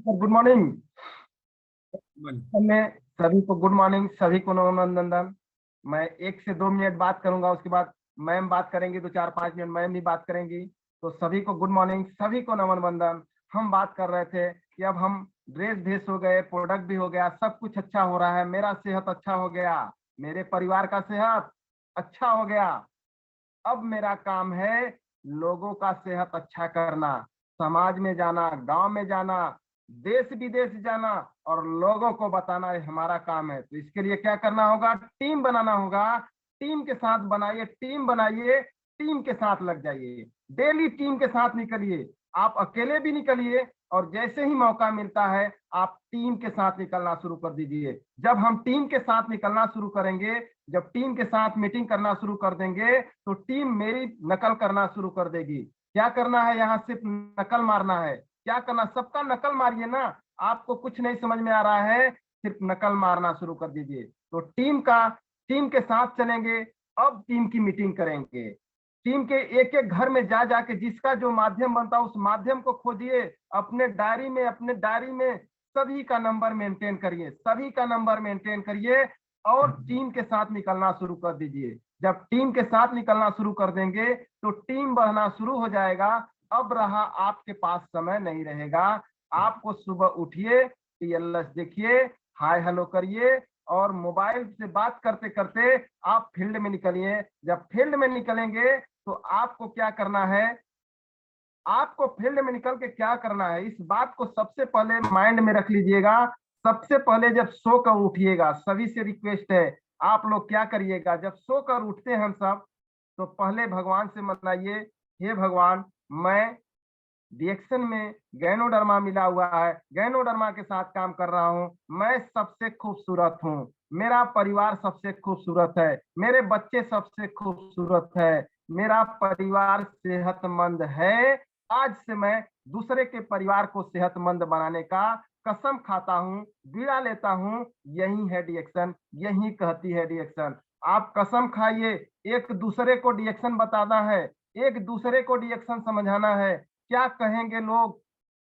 Good morning. मन। मैं सभी को गुड मॉर्निंग, सभी को नमन। मैं 1 से 2 मिनट बात करूंगा, उसके बाद मैम बात करेंगी, तो 4-5 मिनट मैम भी बात करेंगी। तो सभी को गुड मॉर्निंग, सभी को नमन बंदन। हम बात कर रहे थे कि अब हम ड्रेस भेस हो गए, प्रोडक्ट भी हो गया, सब कुछ अच्छा हो रहा है, मेरा सेहत अच्छा हो गया, मेरे परिवार का सेहत अच्छा हो गया। अब मेरा काम है लोगों का सेहत अच्छा करना, समाज में जाना, गांव में जाना, देश विदेश जाना और लोगों को बताना, ये हमारा काम है। तो इसके लिए क्या करना होगा? टीम बनाना होगा। टीम के साथ बनाइए, टीम बनाइए, टीम के साथ लग जाइए, डेली टीम के साथ निकलिए। आप अकेले भी निकलिए और जैसे ही मौका मिलता है आप टीम के साथ निकलना शुरू कर दीजिए। जब हम टीम के साथ निकलना शुरू करेंगे, जब टीम के साथ मीटिंग करना शुरू कर देंगे, तो टीम मेरी नकल करना शुरू कर देगी। क्या करना है? यहाँ सिर्फ नकल मारना है। क्या करना? सबका नकल मारिए ना। आपको कुछ नहीं समझ में आ रहा है, सिर्फ नकल मारना शुरू कर दीजिए। तो टीम के साथ चलेंगे। अब टीम की मीटिंग करेंगे। टीम के एक एक घर में जा जाके जिसका जो माध्यम बनता है उस माध्यम को खोजिए। अपने डायरी में सभी का नंबर मेंटेन करिए, सभी का नंबर मेंटेन करिए और टीम के साथ निकलना शुरू कर दीजिए। जब टीम के साथ निकलना शुरू कर देंगे तो टीम बढ़ना शुरू हो जाएगा। अब रहा आपके पास समय नहीं रहेगा। आपको सुबह उठिए, टीएलएस देखिए, हाय हेलो करिए और मोबाइल से बात करते करते आप फील्ड में निकलिए। जब फील्ड में निकलेंगे तो आपको क्या करना है? आपको फील्ड में निकल के क्या करना है, इस बात को सबसे पहले माइंड में रख लीजिएगा। सबसे पहले जब सो कर उठिएगा, सभी से रिक्वेस्ट है, आप लोग क्या करिएगा, जब सो कर उठते हैं हम सब, तो पहले भगवान से मनाइए, हे भगवान, मैं डिएक्शन में गैनोडर्मा मिला हुआ है, गैनोडर्मा के साथ काम कर रहा हूँ, मैं सबसे खूबसूरत हूँ, मेरा परिवार सबसे खूबसूरत है, मेरे बच्चे सबसे खूबसूरत है, मेरा परिवार सेहतमंद है। आज से मैं दूसरे के परिवार को सेहतमंद बनाने का कसम खाता हूँ, बीड़ा लेता हूँ। यही है डिएक्शन, यही कहती है डिएक्शन। आप कसम खाइए, एक दूसरे को डिएक्शन बताना है, एक दूसरे को डिएक्शन समझाना है। क्या कहेंगे लोग?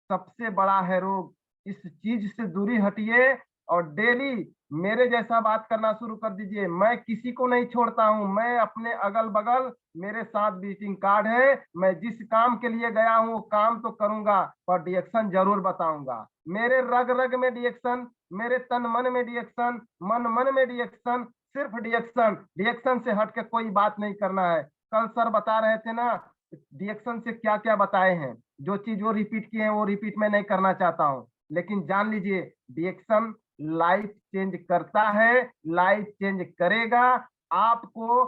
सबसे बड़ा है रोग। इस चीज से दूरी हटिए और डेली मेरे जैसा बात करना शुरू कर दीजिए। मैं किसी को नहीं छोड़ता हूं, मैं अपने अगल बगल, मेरे साथ विजिटिंग कार्ड है, मैं जिस काम के लिए गया हूं काम तो करूंगा पर डिएक्शन जरूर बताऊंगा। मेरे रग रग में डिएक्शन, मेरे तन मन में डिएक्शन, मन मन में डिएक्शन, सिर्फ डिएक्शन। डिएक्शन से हट के कोई बात नहीं करना है। कल सर बता रहे थे ना डिएक्शन से क्या क्या बताए हैं, जो चीज वो रिपीट किए हैं वो रिपीट मैं नहीं करना चाहता हूँ, लेकिन जान लीजिए डिएक्शन लाइफ चेंज करता है, लाइफ चेंज करेगा। आपको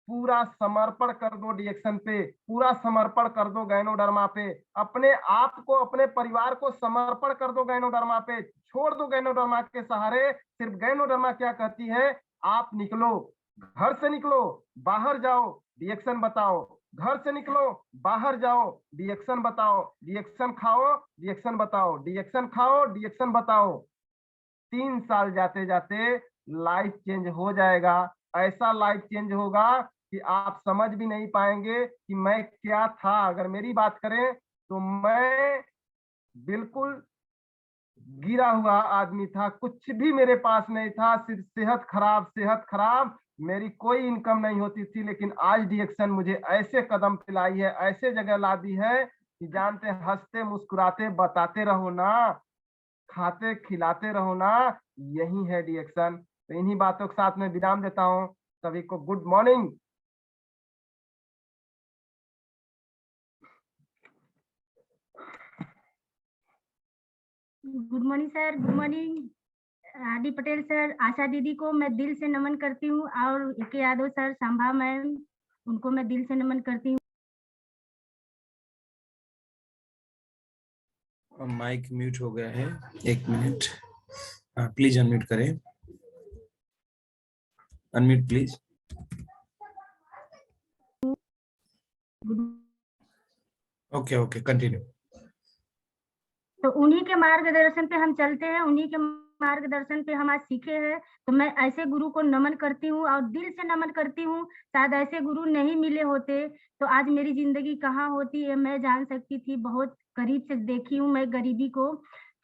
पूरा समर्पण कर दो डिएक्शन पे, पूरा समर्पण कर दो गैनोडर्मा पे, अपने आप को, अपने परिवार को समर्पण कर दो गैनोडर्मा पे, छोड़ दो गैनोडर्मा के सहारे। सिर्फ गैनोडर्मा क्या कहती है? आप निकलो, घर से निकलो, बाहर जाओ, डिएक्शन बताओ, घर से निकलो, बाहर जाओ, डिएक्शन बताओ, डिएक्शन खाओ, डिएक्शन बताओ, डिएक्शन खाओ, डिएक्शन बताओ। 3 साल जाते जाते लाइफ चेंज हो जाएगा। ऐसा लाइफ चेंज होगा कि आप समझ भी नहीं पाएंगे कि मैं क्या था। अगर मेरी बात करें तो मैं बिल्कुल गिरा हुआ आदमी था, कुछ भी मेरे पास नहीं था, सिर्फ सेहत खराब, सेहत खराब, मेरी कोई इनकम नहीं होती थी। लेकिन आज डिएक्शन मुझे ऐसे कदम पिलाई है, ऐसे जगह ला दी है कि जानते, हंसते मुस्कुराते बताते रहो ना, खाते खिलाते रहो ना, यही है डिएक्शन। तो इन्हीं बातों के साथ में विराम देता हूँ। सभी को good morning. Good morning sir, good morning आदि पटेल सर, आशा दीदी को मैं दिल से नमन करती हूँ और के यादव सर, संभा मैम, उनको मैं दिल से नमन करती हूँ। माइक म्यूट हो गया है, 1 मिनट। प्लीज अनम्यूट करें, unmute please. Okay okay, continue. तो उन्हीं के मार्गदर्शन पे हम चलते हैं, उन्हीं के मार्गदर्शन पे हम आज सीखे हैं। तो मैं ऐसे गुरु को नमन करती हूँ और दिल से नमन करती हूँ। शायद ऐसे गुरु नहीं मिले होते तो आज मेरी जिंदगी कहाँ होती है मैं जान सकती थी। बहुत करीब से देखी हूँ मैं गरीबी को।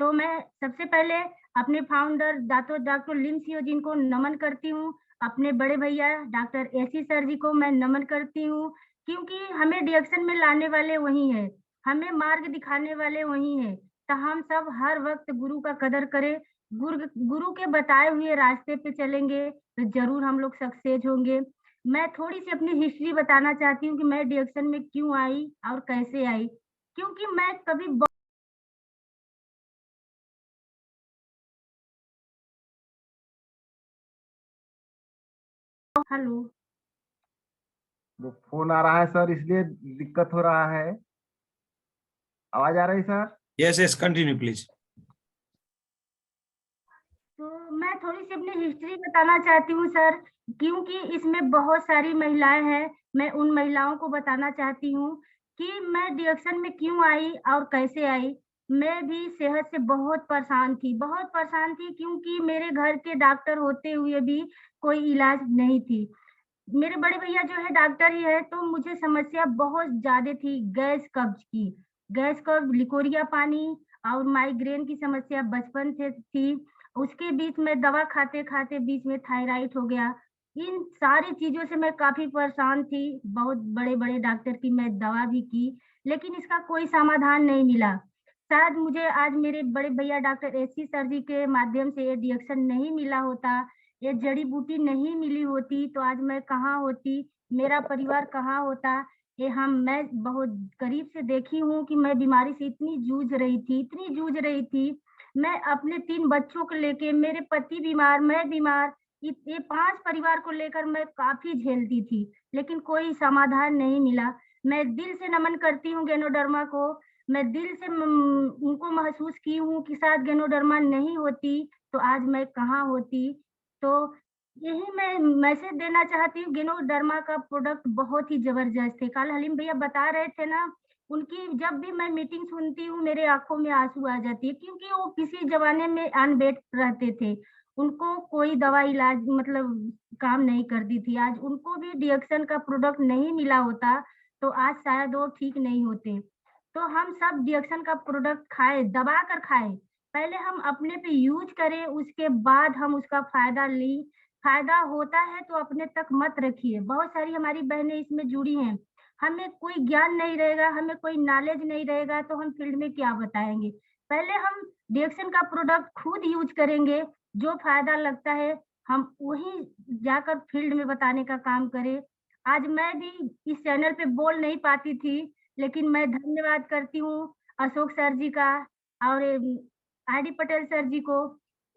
तो मैं सबसे पहले अपने फाउंडर डॉक्टर लिम सियो जिनको नमन करती हूँ, अपने बड़े भैया डॉक्टर एसी सर जी को मैं नमन करती हूँ, क्योंकि हमें डायरेक्शन में लाने वाले वही है, हमें मार्ग दिखाने वाले वही है। तो हम सब हर वक्त गुरु का कदर करें, गुरु के बताए हुए रास्ते पे चलेंगे तो जरूर हम लोग सक्सेस होंगे। मैं थोड़ी सी अपनी हिस्ट्री बताना चाहती हूँ कि मैं डायरेक्शन में क्यों आई और कैसे आई, क्योंकि मैं कभी हेलो वो फोन आ रहा है सर, इसलिए दिक्कत हो रहा है। आवाज आ रही sir? Yes, yes, continue, please. तो मैं थोड़ी सी अपनी हिस्ट्री बताना चाहती हूँ सर, क्योंकि इसमें बहुत सारी महिलाएं हैं। मैं उन महिलाओं को बताना चाहती हूँ कि मैं डायरेक्शन में क्यों आई और कैसे आई। मैं भी सेहत से बहुत परेशान थी, क्योंकि मेरे घर के डॉक्टर होते हुए भी कोई इलाज नहीं थी। मेरे बड़े भैया जो है डॉक्टर ही है, तो मुझे समस्या बहुत ज्यादा थी गैस कब्ज, लिकोरिया पानी और माइग्रेन की समस्या बचपन से थी। उसके बीच में दवा खाते खाते बीच में थायराइड हो गया। इन सारी चीजों से मैं काफी परेशान थी, बहुत बड़े बड़े डॉक्टर की मैं दवा भी की, लेकिन इसका कोई समाधान नहीं मिला। शायद मुझे आज मेरे बड़े भैया डॉक्टर एसी सर जी के माध्यम से ये रिएक्शन नहीं मिला होता, ये जड़ी बूटी नहीं मिली होती, तो आज मैं कहाँ होती, मेरा परिवार कहाँ होता। मैं बहुत करीब से देखी हूँ कि मैं बीमारी से इतनी जूझ रही थी। मैं अपने 3 बच्चों को लेके, मेरे पति बीमार, मैं बीमार, ये 5 परिवार को लेकर मैं काफी झेलती थी, लेकिन कोई समाधान नहीं मिला। मैं दिल से नमन करती हूँ गैनोडर्मा को, मैं दिल से उनको महसूस की हूँ कि शायद गैनोडर्मा नहीं होती तो आज मैं कहाँ होती। तो यही मैं मैसेज देना चाहती हूँ, गैनोडर्मा का प्रोडक्ट बहुत ही जबरदस्त है। कल हलीम भैया बता रहे थे ना, उनकी जब भी मैं मीटिंग सुनती हूँ मेरे आंखों में आंसू आ जाती है, क्योंकि वो किसी जमाने में अनबेड रहते थे, उनको कोई दवा इलाज मतलब काम नहीं करती थी। आज उनको भी डिएक्शन का प्रोडक्ट नहीं मिला होता तो आज शायद वो ठीक नहीं होते। तो हम सब डिएक्शन का प्रोडक्ट खाए, दबा कर खाए, पहले हम अपने पे यूज करें, उसके बाद हम उसका फायदा लें। फायदा होता है तो अपने तक मत रखिए। बहुत सारी हमारी बहनें इसमें जुड़ी हैं, हमें कोई ज्ञान नहीं रहेगा, हमें कोई नॉलेज नहीं रहेगा तो हम फील्ड में क्या बताएंगे। पहले हम डिएक्शन का प्रोडक्ट खुद यूज करेंगे, जो फायदा लगता है हम वही जाकर फील्ड में बताने का काम करें। आज मैं भी इस चैनल पे बोल नहीं पाती थी, लेकिन मैं धन्यवाद करती हूँ अशोक सर जी का और आरडी पटेल सर जी को।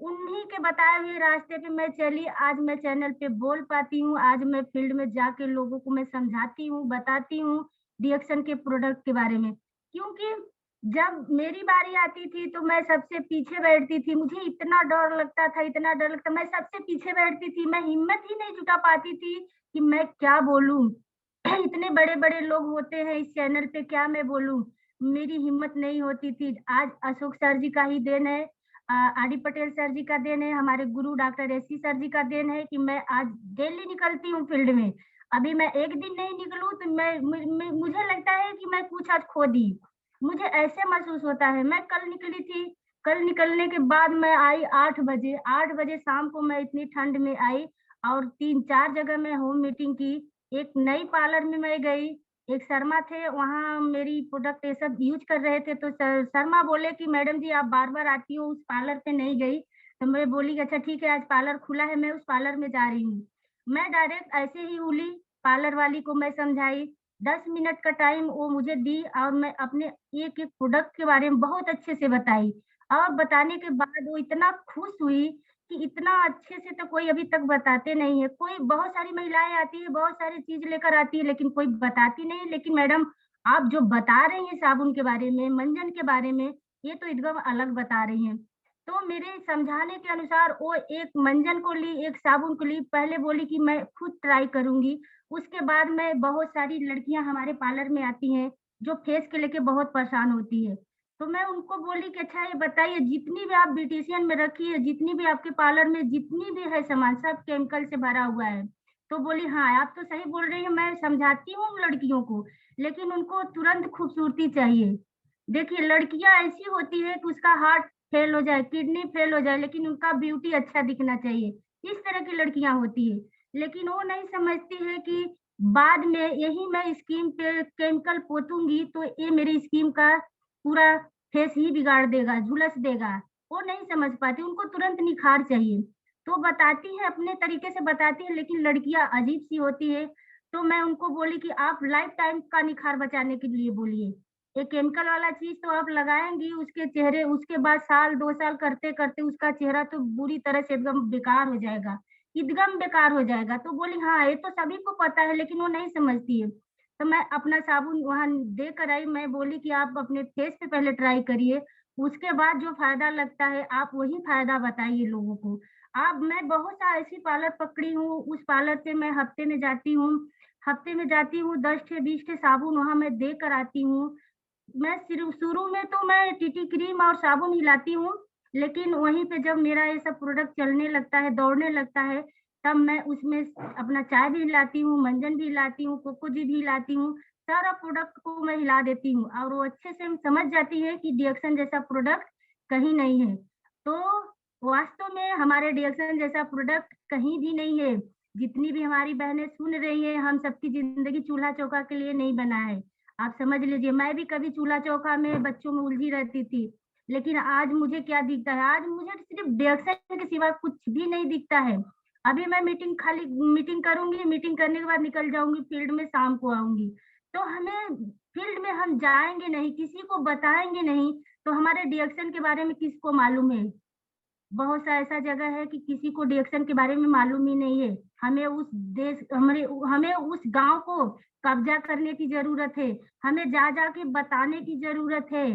उन्हीं के बताए हुए रास्ते पे मैं चली, आज मैं चैनल पे बोल पाती हूँ, आज मैं फील्ड में जाके लोगों को मैं समझाती हूँ, बताती हूँ डिएक्शन के प्रोडक्ट के बारे में। क्योंकि जब मेरी बारी आती थी तो मैं सबसे पीछे बैठती थी, मुझे इतना डर लगता, मैं सबसे पीछे बैठती थी, मैं हिम्मत ही नहीं जुटा पाती थी कि मैं क्या बोलूं। इतने बड़े बड़े लोग होते हैं इस चैनल पे, क्या मैं बोलूं, मेरी हिम्मत नहीं होती थी। आज अशोक सर जी का ही देन है, आरडी पटेल सर जी का देन है, हमारे गुरु डॉक्टर एसी सर जी का देन है कि मैं आज डेली निकलती हूँ फील्ड में। अभी मैं एक दिन नहीं निकलूं तो मुझे लगता है कि मैं कुछ आज खो दी, मुझे ऐसे महसूस होता है। मैं कल निकली थी, कल निकलने के बाद मैं आई 8 बजे शाम को मैं इतनी ठंड में आई और 3-4 जगह मैं होम मीटिंग की। एक नई पार्लर में मैं गई, एक शर्मा थे वहाँ मेरी प्रोडक्ट ये सब यूज कर रहे थे, तो शर्मा बोले कि मैडम जी आप बार बार आती हो, उस पार्लर पे नहीं गई। तो मैं बोली अच्छा ठीक है, आज पार्लर खुला है, मैं उस पार्लर में जा रही हूँ। मैं डायरेक्ट ऐसे ही उली, पार्लर वाली को मैं समझाई, 10 मिनट का टाइम वो मुझे दी और मैं अपने एक एक प्रोडक्ट के बारे में बहुत अच्छे से बताई। और बताने के बाद वो इतना खुश हुई कि इतना अच्छे से तो कोई अभी तक बताते नहीं है। कोई बहुत सारी महिलाएं आती है, बहुत सारी चीज लेकर आती है, लेकिन कोई बताती नहीं। लेकिन मैडम आप जो बता रही हैं साबुन के बारे में, मंजन के बारे में, ये तो एकदम अलग बता रही हैं। तो मेरे समझाने के अनुसार वो एक मंजन को ली, एक साबुन को ली, पहले बोली कि मैं खुद ट्राई करूंगी। उसके बाद में बहुत सारी लड़कियां हमारे पार्लर में आती हैं जो फेस के लेके बहुत परेशान होती है, तो मैं उनको बोली कि अच्छा ये बताइए जितनी भी आप ब्यूटिशियन में रखी है, जितनी भी आपके पार्लर में जितनी भी है सामान, सब केमिकल से भरा हुआ है। तो बोली हाँ आप तो सही बोल रही हैं, मैं समझाती हूँ लड़कियों को, लेकिन उनको तुरंत खूबसूरती चाहिए। देखिए लड़कियां ऐसी होती है कि उसका हार्ट फेल हो जाए, किडनी फेल हो जाए, लेकिन उनका ब्यूटी अच्छा दिखना चाहिए। इस तरह की लड़कियां होती है, लेकिन वो नहीं समझती है कि बाद में यही मैं स्किन पे केमिकल पोतूंगी तो ये मेरी स्किन का पूरा फेस ही बिगाड़ देगा, झुलस देगा। वो नहीं समझ पाती, उनको तुरंत निखार चाहिए। तो बताती है, अपने तरीके से बताती है, लेकिन लड़कियां अजीब सी होती है। तो मैं उनको बोली कि आप लाइफ टाइम का निखार बचाने के लिए बोलिए, ये केमिकल वाला चीज तो आप लगाएंगी उसके चेहरे, उसके बाद साल 2 साल करते करते उसका चेहरा तो बुरी तरह से एकदम बेकार हो जाएगा, एकदम बेकार हो जाएगा। तो बोली हाँ ये तो सभी को पता है, लेकिन वो नहीं समझती है। तो मैं अपना साबुन वहां दे कर आई, मैं बोली कि आप अपने फेस पे पहले ट्राई करिए, उसके बाद जो फायदा लगता है आप वही फायदा बताइए लोगों को। अब मैं बहुत सा ऐसी पार्लर पकड़ी हूँ, उस पार्लर से मैं हफ्ते में जाती हूँ, 10 से 20 के साबुन वहां मैं दे कर आती हूँ। मैं शुरू में तो मैं टीटी क्रीम और साबुन ही लाती हूँ, लेकिन वहीं पे जब मेरा ये सब प्रोडक्ट चलने लगता है, दौड़ने लगता है, तब मैं उसमें अपना चाय भी लाती हूँ, मंजन भी लाती हूँ, कोकोजी भी लाती हूँ, सारा प्रोडक्ट को मैं हिला देती हूँ और वो अच्छे से समझ जाती है कि डिएक्शन जैसा प्रोडक्ट कहीं नहीं है। तो वास्तव में हमारे डिएक्शन जैसा प्रोडक्ट कहीं भी नहीं है। जितनी भी हमारी बहनें सुन रही है, हम सबकी जिंदगी चूल्हा चौका के लिए नहीं बना है। आप समझ लीजिए, मैं भी कभी चूल्हा चौका में बच्चों में उलझी रहती थी, लेकिन आज मुझे क्या दिखता है, आज मुझे सिर्फ डिएक्शन के सिवा कुछ भी नहीं दिखता है। अभी मैं मीटिंग करूंगी, मीटिंग करने के बाद निकल जाऊंगी फील्ड में, शाम को आऊंगी। तो हमें फील्ड में हम जाएंगे नहीं, किसी को बताएंगे नहीं, तो हमारे डिएक्शन के बारे में किसको मालूम है। बहुत सा ऐसा जगह है कि किसी को डिएक्शन के बारे में मालूम ही नहीं है। हमें उस देश हमें उस गांव को कब्जा करने की जरूरत है, हमें जा जा के बताने की जरूरत है।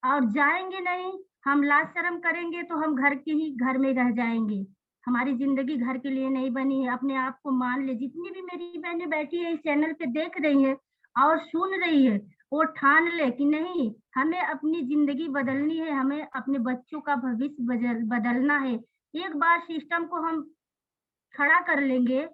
और जाएंगे नहीं, हम लाज शर्म करेंगे तो हम घर के ही घर में रह जाएंगे। हमारी जिंदगी घर के लिए नहीं बनी है। अपने आप को मान ले, जितनी भी मेरी बहनें बैठी है इस चैनल पे देख रही है और सुन रही है, वो ठान ले कि नहीं, हमें अपनी जिंदगी बदलनी है, हमें अपने बच्चों का भविष्य बदलना है। एक बार सिस्टम को हम खड़ा कर लेंगे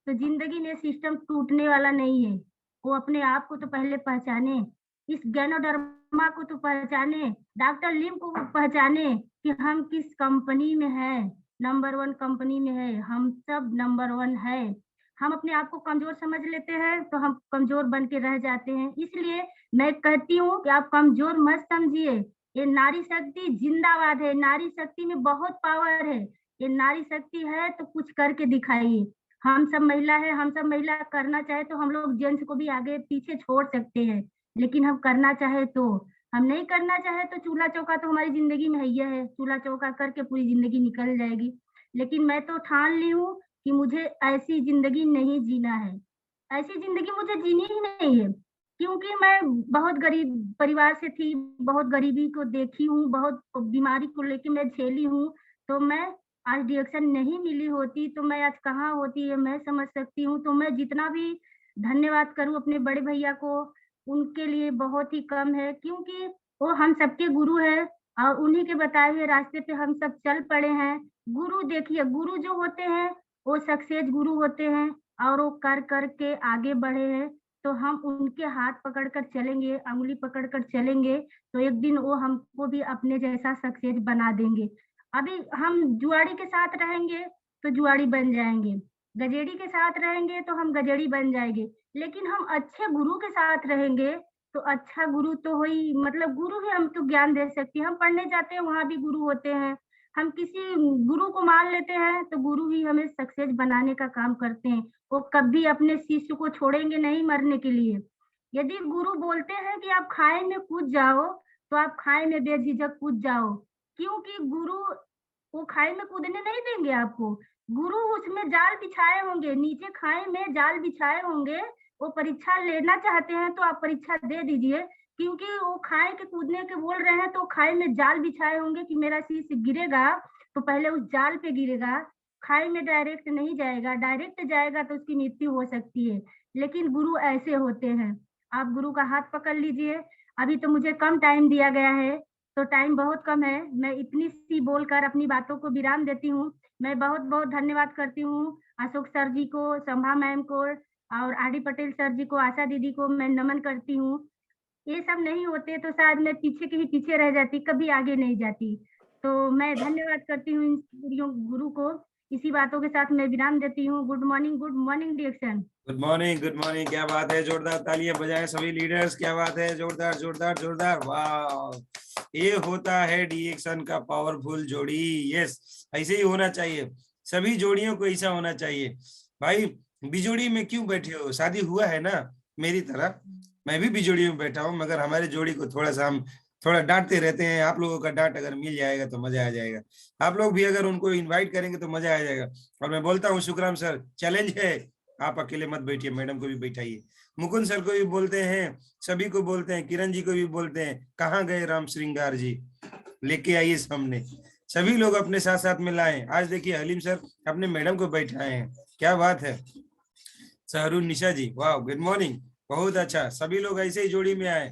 तो जिंदगी में सिस्टम टूटने वाला नहीं है। वो अपने आप को तो पहले पहचाने, इस गैनोडर्मा को तो पहचाने, डॉक्टर लिम को पहचाने कि हम किस कंपनी में है, नंबर 1 कंपनी में है, हम सब नंबर 1 है। हम अपने आप को कमजोर समझ लेते हैं तो हम कमजोर बन के रह जाते हैं। इसलिए मैं कहती हूँ कि आप कमजोर मत समझिए, ये नारी शक्ति जिंदाबाद है, नारी शक्ति में बहुत पावर है। ये नारी शक्ति है तो कुछ करके दिखाइए। हम सब महिला है, हम सब महिला करना चाहे तो हम लोग जेंट्स को भी आगे पीछे छोड़ सकते हैं, लेकिन हम करना चाहे तो। हम नहीं करना चाहे तो चूल्हा चौका तो हमारी जिंदगी में है, चूल्हा चौका करके पूरी जिंदगी निकल जाएगी। लेकिन मैं तो ठान ली हूँ कि मुझे ऐसी जिंदगी नहीं जीना है, ऐसी जिंदगी मुझे जीनी ही नहीं है। क्योंकि मैं बहुत गरीब परिवार से थी, बहुत गरीबी को देखी हूँ, बहुत बीमारी को लेके मैं झेली हूँ। तो मैं आज डिएक्शन नहीं मिली होती तो मैं आज कहाँ होती है मैं समझ सकती हूँ। तो मैं जितना भी धन्यवाद करूँ अपने बड़े भैया को, उनके लिए बहुत ही कम है, क्योंकि वो हम सबके गुरु है और उन्हीं के बताए हुए रास्ते पे हम सब चल पड़े हैं। गुरु देखिए, गुरु जो होते हैं वो सक्सेस गुरु होते हैं और वो कर कर के आगे बढ़े हैं। तो हम उनके हाथ पकड़ कर चलेंगे, उंगली पकड़ कर चलेंगे, तो एक दिन वो हमको भी अपने जैसा सक्सेस बना देंगे। अभी हम जुआड़ी के साथ रहेंगे तो जुआड़ी बन जाएंगे, गजेड़ी के साथ रहेंगे तो हम गजेड़ी बन जाएंगे, लेकिन हम अच्छे गुरु के साथ रहेंगे तो अच्छा गुरु तो वही, मतलब गुरु ही हम तो ज्ञान दे सकते हैं। हम पढ़ने जाते हैं वहां भी गुरु होते हैं, हम किसी गुरु को मान लेते हैं तो गुरु ही हमें सक्सेस बनाने का काम करते हैं। वो कभी अपने शिष्य को छोड़ेंगे नहीं मरने के लिए। यदि गुरु बोलते हैं कि आप खाई में कूद जाओ तो आप खाई में बेझिझक कूद जाओ, क्योंकि गुरु वो खाई में कूदने नहीं देंगे आपको। गुरु उसमें जाल बिछाए होंगे, नीचे खाई में जाल बिछाए होंगे। वो परीक्षा लेना चाहते हैं तो आप परीक्षा दे दीजिए, क्योंकि वो खाई के कूदने के बोल रहे हैं तो खाई में जाल बिछाए होंगे कि मेरा शिष्य गिरेगा तो पहले उस जाल पे गिरेगा, खाई में डायरेक्ट नहीं जाएगा, डायरेक्ट जाएगा तो उसकी मृत्यु हो सकती है। लेकिन गुरु ऐसे होते हैं, आप गुरु का हाथ पकड़ लीजिए। अभी तो मुझे कम टाइम दिया गया है, तो टाइम बहुत कम है, मैं इतनी सी बोलकर अपनी बातों को विराम देती हूँ। मैं बहुत बहुत धन्यवाद करती हूँ अशोक सर जी को, संभा मैम को और आर डी पटेल सर जी को, आशा दीदी को मैं नमन करती हूँ। ये सब नहीं होते तो शायद मैं पीछे के ही पीछे रह जाती, कभी आगे नहीं जाती। तो मैं धन्यवाद करती हूँ इन गुरु को। इसी बातों के साथ मैं विराम देती हूँ। गुड मॉर्निंग डिएक्शन। गुड मॉर्निंग, क्या बात है, जोरदार तालियां बजाएं सभी लीडर्स, क्या बात है, जोरदार जोरदार जोरदार, वाह। ये होता है डीएक्शन का पावरफुल जोड़ी। यस, ऐसे ही होना चाहिए, सभी जोड़ियों को ऐसा होना चाहिए। भाई बिजोड़ी में क्यों बैठे हो, शादी हुआ है ना मेरी तरह, मैं भी बिजोड़ी में बैठा हूँ, मगर हमारे जोड़ी को थोड़ा सा हम थोड़ा डांटते रहते हैं। आप लोगों का डांट अगर मिल जाएगा तो मजा आ जाएगा, आप लोग भी अगर उनको इनवाइट करेंगे तो मजा आ जाएगा। और मैं बोलता हूँ शुक्राम सर, चैलेंज है, आप अकेले मत बैठिए, मैडम को भी बैठाइए, मुकुंद सर को भी बोलते हैं, सभी को बोलते हैं, किरण जी को भी बोलते हैं, कहाँ गए राम श्रृंगार जी, लेके आइए सामने, सभी लोग अपने साथ साथ में लाएं। आज देखिए हलीम सर अपने मैडम को बैठाए हैं, क्या बात है। सहरून निशा जी, वाह, गुड मॉर्निंग, बहुत अच्छा, सभी लोग ऐसे ही जोड़ी में आए।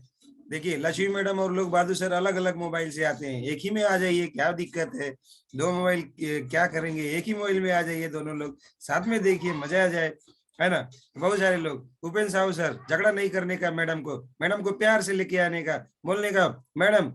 देखिए लक्ष्मी मैडम और लोग बहादुर सर अलग अलग मोबाइल से आते हैं, एक ही में आ जाइए, क्या दिक्कत है, दो मोबाइल क्या करेंगे, एक ही मोबाइल में आ जाइए, दोनों लोग साथ में देखिए, मजा आ जाए, है ना। बहुत सारे लोग, उपेंद्र साहू सर, झगड़ा नहीं करने का, मैडम को प्यार से लेके आने का, बोलने का, मैडम